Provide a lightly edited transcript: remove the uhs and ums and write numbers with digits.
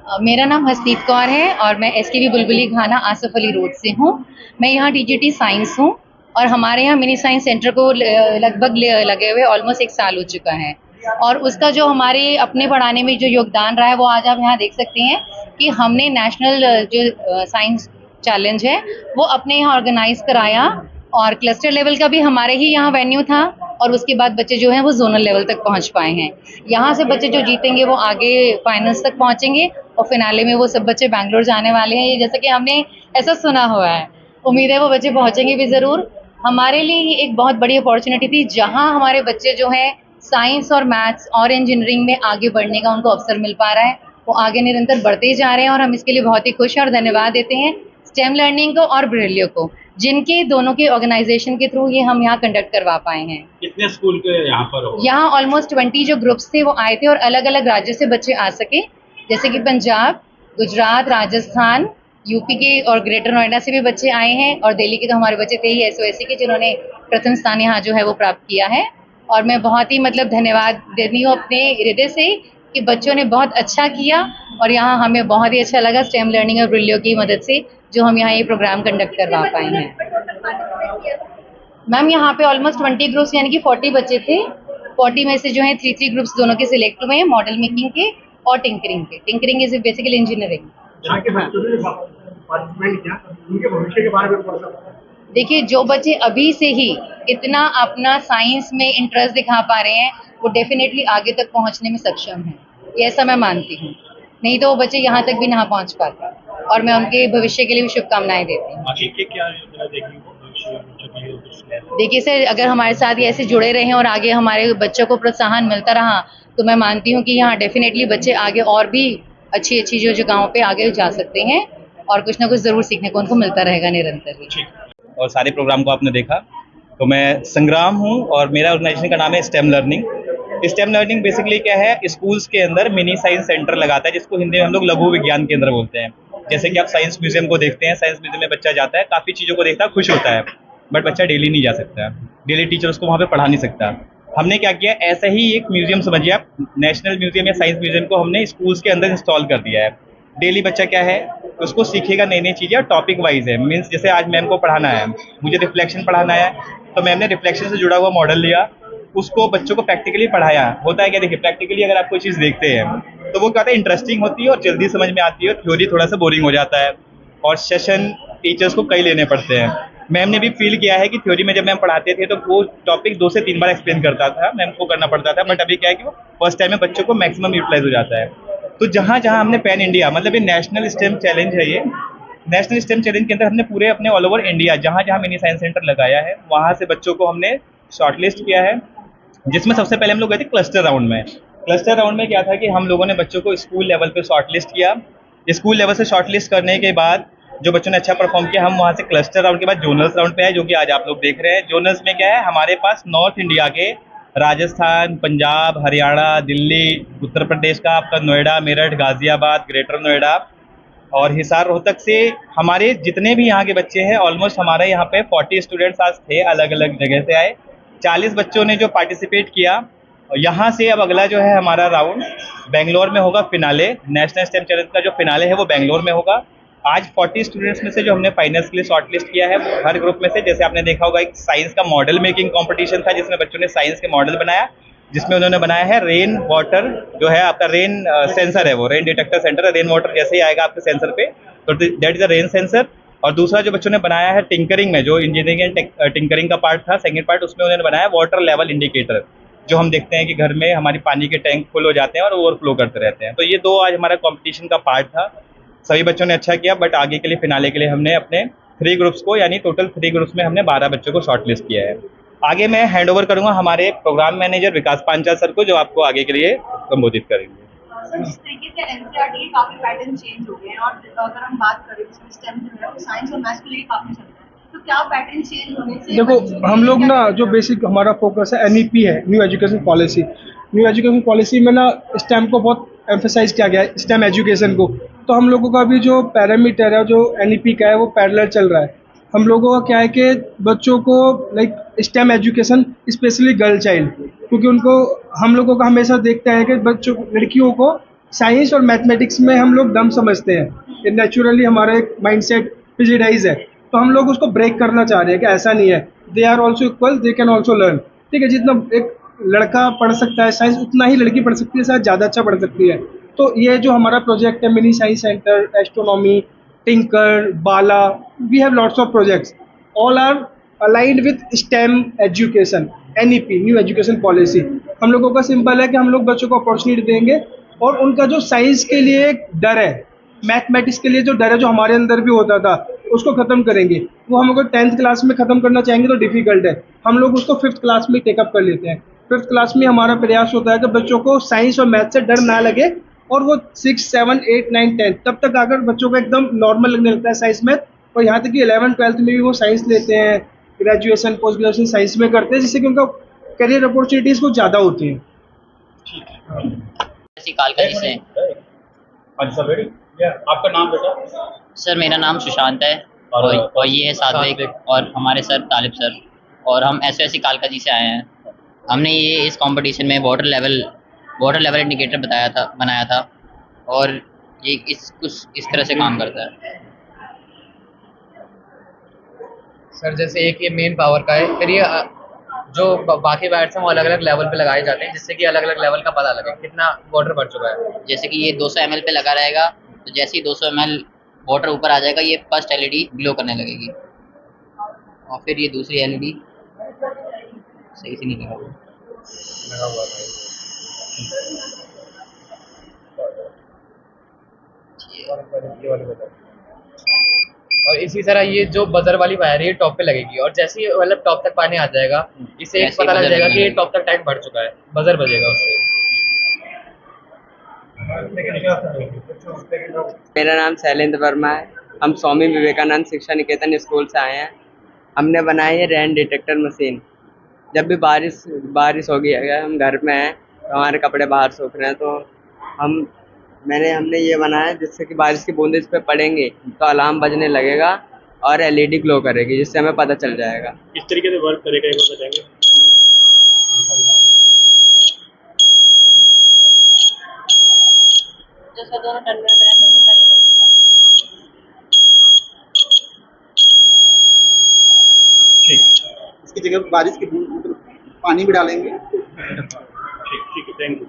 मेरा नाम हसनीत कौर है और मैं एसकेवी बुलबुली घाना आसफ अली रोड से हूँ। मैं यहाँ टीजीटी साइंस हूँ और हमारे यहाँ मिनी साइंस सेंटर को लगभग लगे हुए ऑलमोस्ट 1 साल हो चुका है। और उसका जो हमारे अपने पढ़ाने में जो योगदान रहा है वो आज आप यहाँ देख सकते हैं कि हमने नेशनल जो साइंस चैलेंज है वो अपने यहाँ ऑर्गेनाइज कराया और क्लस्टर लेवल का भी हमारे ही यहाँ वेन्यू था और उसके बाद बच्चे जो हैं वो जोनल लेवल तक पहुँच पाए हैं। यहाँ से बच्चे जो जीतेंगे वो आगे फाइनल्स तक पहुँचेंगे और फिनाले में वो सब बच्चे बैंगलोर जाने वाले हैं, जैसा कि हमने ऐसा सुना हुआ है। उम्मीद है वो बच्चे पहुँचेंगे भी ज़रूर। हमारे लिए ये एक बहुत बड़ी अपॉर्चुनिटी थी जहाँ हमारे बच्चे जो हैं साइंस और मैथ्स और इंजीनियरिंग में आगे बढ़ने का उनको अवसर मिल पा रहा है। वो आगे निरंतर बढ़ते ही जा रहे हैं और हम इसके लिए बहुत ही खुश हैं और धन्यवाद देते हैं स्टेम लर्निंग को और ब्रिलियो को, जिनके दोनों के ऑर्गेनाइजेशन के थ्रू ये हम यहाँ कंडक्ट करवा पाए हैं। कितने स्कूल के यहाँ पर हो? यहाँ ऑलमोस्ट 20 जो ग्रुप्स थे वो आए थे और अलग अलग राज्य से बच्चे आ सके, जैसे कि पंजाब, गुजरात, राजस्थान, यूपी के और ग्रेटर नोएडा से भी बच्चे आए हैं और दिल्ली के तो हमारे बच्चे थे ही एसओएसी के, जिन्होंने प्रथम स्थान यहाँ जो है वो प्राप्त किया है। और मैं बहुत ही धन्यवाद देती हूँ अपने हृदय से कि बच्चों ने बहुत अच्छा किया और यहाँ हमें बहुत ही अच्छा लगा स्टेम लर्निंग और ब्रिलियो की मदद से जो हम यहाँ ये प्रोग्राम कंडक्ट करवा पाए हैं। मैम यहाँ पे ऑलमोस्ट 20 ग्रुप्स यानी कि 40 बच्चे थे। 40 में से जो है 3 ग्रुप्स दोनों के सिलेक्ट हुए हैं, मॉडल मेकिंग के और टिंकरिंग के। Tinkering is basically engineering. देखिए, जो बच्चे अभी से ही इतना अपना साइंस में इंटरेस्ट दिखा पा रहे हैं वो डेफिनेटली आगे तक पहुंचने में सक्षम हैं, ये ऐसा मैं मानती हूँ। नहीं तो वो बच्चे यहाँ तक भी ना पहुँच पाते और मैं उनके भविष्य के लिए भी शुभकामनाएं देती हूँ। देखिए सर, अगर हमारे साथ ये ऐसे जुड़े रहें और आगे हमारे बच्चों को प्रोत्साहन मिलता रहा तो मैं मानती हूँ कि यहाँ डेफिनेटली बच्चे आगे और भी अच्छी अच्छी जो जगहों पे आगे जा सकते हैं और कुछ ना कुछ ज़रूर सीखने को उनको मिलता रहेगा निरंतर ही। और सारे प्रोग्राम को आपने देखा। तो मैं संग्राम हूँ और मेरा ऑर्गेनाइजेशन का नाम है stem learning. Stem learning basically क्या है, स्कूल्स के अंदर मिनी साइंस सेंटर लगाता है, जिसको हिंदी में हम लोग लघु विज्ञान केंद्र बोलते हैं। जैसे कि आप साइंस म्यूजियम को देखते हैं, साइंस म्यूजियम में बच्चा जाता है, काफ़ी चीज़ों को देखता है, खुश होता है, बट बच्चा डेली नहीं जा सकता, डेली टीचर उसको वहाँ पे पढ़ा नहीं सकता। हमने क्या किया, ऐसा ही एक म्यूजियम समझिए आप, नेशनल म्यूजियम या साइंस म्यूजियम को हमने स्कूल्स के अंदर इंस्टॉल कर दिया है। डेली बच्चा क्या है, उसको सीखेगा नई नई चीज़ें और टॉपिक वाइज है। मीन्स जैसे आज मैम को पढ़ाना है, मुझे रिफ्लेक्शन पढ़ाना है, तो मैम ने रिफ्लेक्शन से जुड़ा हुआ मॉडल लिया, उसको बच्चों को प्रैक्टिकली पढ़ाया। होता है क्या, देखिए प्रैक्टिकली अगर आप कोई चीज़ देखते हैं तो वो क्या होता है, इंटरेस्टिंग होती है और जल्दी समझ में आती है, थ्योरी थोड़ा सा बोरिंग हो जाता है और सेशन टीचर्स को कई लेने पड़ते हैं। मैम ने भी फील किया है कि थ्योरी में जब मैम पढ़ाते थे तो वो टॉपिक 2 से 3 बार एक्सप्लेन करता था, मैम को करना पड़ता था, बट अभी क्या है कि वो फर्स्ट टाइम में बच्चों को मैक्सिमम यूटिलाइज हो जाता है। तो जहाँ जहाँ हमने पैन इंडिया, मतलब ये नेशनल स्टेम चैलेंज है, ये नेशनल स्टेम चैलेंज के अंदर हमने पूरे अपने ऑल ओवर इंडिया जहाँ जहाँ मिनी साइंस सेंटर लगाया है वहाँ से बच्चों को हमने शॉर्टलिस्ट किया है, जिसमें सबसे पहले हम लोग गए थे क्लस्टर राउंड में। क्लस्टर राउंड में क्या था कि हम लोगों ने बच्चों को स्कूल लेवल पे शॉर्टलिस्ट किया। स्कूल लेवल से शॉर्टलिस्ट करने के बाद जो बच्चों ने अच्छा परफॉर्म किया, हम वहाँ से क्लस्टर राउंड के बाद जोनल्स राउंड पे आए, जो कि आज आप लोग देख रहे हैं। जोनल्स में क्या है, हमारे पास नॉर्थ इंडिया के राजस्थान, पंजाब, हरियाणा, दिल्ली, उत्तर प्रदेश का आपका नोएडा, मेरठ, गाजियाबाद, ग्रेटर नोएडा और हिसार, रोहतक से हमारे जितने भी यहाँ के बच्चे हैं, ऑलमोस्ट हमारे यहाँ पे 40 स्टूडेंट्स आज थे, अलग अलग जगह से आए। 40 बच्चों ने जो पार्टिसिपेट किया। यहाँ से अब अगला जो है हमारा राउंड बेंगलोर में होगा, फिनाले, नेशनल स्टेम चैलेंज का जो फिनाले है वो बेंगलोर में होगा। आज 40 स्टूडेंट्स में से जो हमने फाइनल्स के लिए शॉर्टलिस्ट किया है, हर ग्रुप में से, जैसे आपने देखा होगा, एक साइंस का मॉडल मेकिंग कंपटीशन था जिसमें बच्चों ने साइंस के मॉडल बनाया, जिसमें उन्होंने बनाया है रेन वाटर, जो है आपका रेन सेंसर है, वो रेन डिटेक्टर सेंटर है, रेन वाटर जैसे ही आएगा आपके सेंसर पे तो that is a rain sensor. और दूसरा जो बच्चों ने बनाया है टिंकरिंग में, जो इंजीनियरिंग एंड टिंकरिंग का पार्ट था, सेकंड पार्ट, उसमें उन्होंने बनाया वाटर लेवल इंडिकेटर, जो हम देखते हैं कि घर में हमारी पानी के टैंक फुल हो जाते हैं और ओवरफ्लो करते रहते हैं। तो ये 2 आज हमारा कंपटीशन का पार्ट था। सभी बच्चों ने अच्छा किया, बट आगे के लिए फिनाले के लिए हमने अपने 3 ग्रुप्स को, यानी टोटल 3 ग्रुप्स में हमने 12 बच्चों को शॉर्टलिस्ट किया है। आगे मैं हैंड ओवर करूंगा हमारे प्रोग्राम मैनेजर विकास पांचाल सर को, जो आपको आगे के लिए संबोधित करेंगे। सर, जिस तरीके से एनसीईआरटी के काफी पैटर्न चेंज हो गए हैं और अगर हम बात करें उसमें स्टेम जो है वो साइंस और मैथ्स को लेकर काफी चलता है, तो क्या पैटर्न चेंज होने से देखो, हम लोग ना जो बेसिक हमारा फोकस है एनईपी है, new education policy. New education policy में ना स्टेम को बहुत एम्फेसाइज किया गया है, स्टेम एजुकेशन को। तो हम लोगों का भी जो पैरामीटर है, जो एनईपी का है, वो पैरेलल चल रहा है। हम लोगों का क्या है कि बच्चों को like stem education, specially girl child, क्योंकि उनको हम लोगों का हमेशा देखते हैं कि बच्चों, लड़कियों को साइंस और मैथमेटिक्स में हम लोग दम समझते हैं कि नेचुरली हमारा एक माइंडसेट फिजिडाइज है, तो हम लोग उसको ब्रेक करना चाह रहे हैं कि ऐसा नहीं है, they are also equal, they can also learn. ठीक है, जितना एक लड़का पढ़ सकता है साइंस, उतना ही लड़की पढ़ सकती है, शायद ज़्यादा अच्छा पढ़ सकती है। तो ये जो हमारा प्रोजेक्ट है mini science centre, astronomy, tinker, बाला, we have lots of projects, all are aligned with STEM education, NEP, new education policy. हम लोगों का सिंपल है कि हम लोग बच्चों को अपॉर्चुनिटी देंगे और उनका जो साइंस के लिए एक डर है, मैथमेटिक्स के लिए जो डर है, जो हमारे अंदर भी होता था, उसको ख़त्म करेंगे। वो हम अगर 10th क्लास में ख़त्म करना चाहेंगे तो डिफ़िकल्ट है, हम लोग उसको 5th क्लास में टेकअप कर लेते हैं। 5th क्लास में हमारा प्रयास होता है कि बच्चों को साइंस और मैथ से डर ना लगे, और वो 6, 7, 8, 9, 10 तब तक आकर बच्चों को एकदम नॉर्मल लगने लगता है साइंस मैथ। और यहाँ तक कि 11th 12th में भी वो साइंस लेते हैं, ग्रेजुएशन पोस्ट ग्रेजुएशन साइंस में करते हैं, जिससे कि उनका करियर अपॉर्चुनिटीज़ कुछ ज़्यादा होती हैं। ऐसी कालका जी से। हाँ सर रेडी। आपका नाम बेटा? सर मेरा नाम सुशांत है और ये है सात्विक और हमारे सर तालिब सर, और हम ऐसी कालका जी से आए हैं। हमने ये इस कंपटीशन में वाटर लेवल इंडिकेटर बनाया था और ये कुछ इस तरह से काम करता है। सर जैसे एक ये मेन पावर का है, फिर ये जो बाकी वायर्स हैं वो अलग अलग लेवल पे लगाए जाते हैं, जिससे कि अलग अलग लेवल का पता लगे कितना वाटर भर चुका है। जैसे कि ये 200 ml पे लगा रहेगा, तो जैसे ही 200 ml वाटर ऊपर आ जाएगा, ये फर्स्ट एलईडी ग्लो करने लगेगी, और फिर ये दूसरी एलईडी सही से नहीं लगा हुआ और इसी तरह ये जो बजर वाली वायर है ये टॉप पे लगेगी, और जैसे ही मतलब टॉप तक पानी आ जाएगा, इससे एक जैसे ही पता लग buzzer जाएगा कि ये लगेगा। टॉप तक टैंक भर चुका है, बजर बजेगा उससे। मेरा नाम शैलेंद्र वर्मा है। हम स्वामी विवेकानंद शिक्षा निकेतन स्कूल से आए हैं। हमने बनाई है रेन डिटेक्टर मशीन। जब भी बारिश होगी, अगर हम घर में हैं तो हमारे कपड़े बाहर सूख रहे हैं, तो हमने ये बनाया जिससे कि बारिश की बूंदें इस पे पड़ेंगी तो अलार्म बजने लगेगा और एलईडी ग्लो करेगी, जिससे हमें पता चल जाएगा। किस तरीके से वर्क करेगा एक बार बताएंगे? इसकी जगह बारिश की बूंद मतलब पानी भी डालेंगे। ठीक ठीक है, थैंक यू।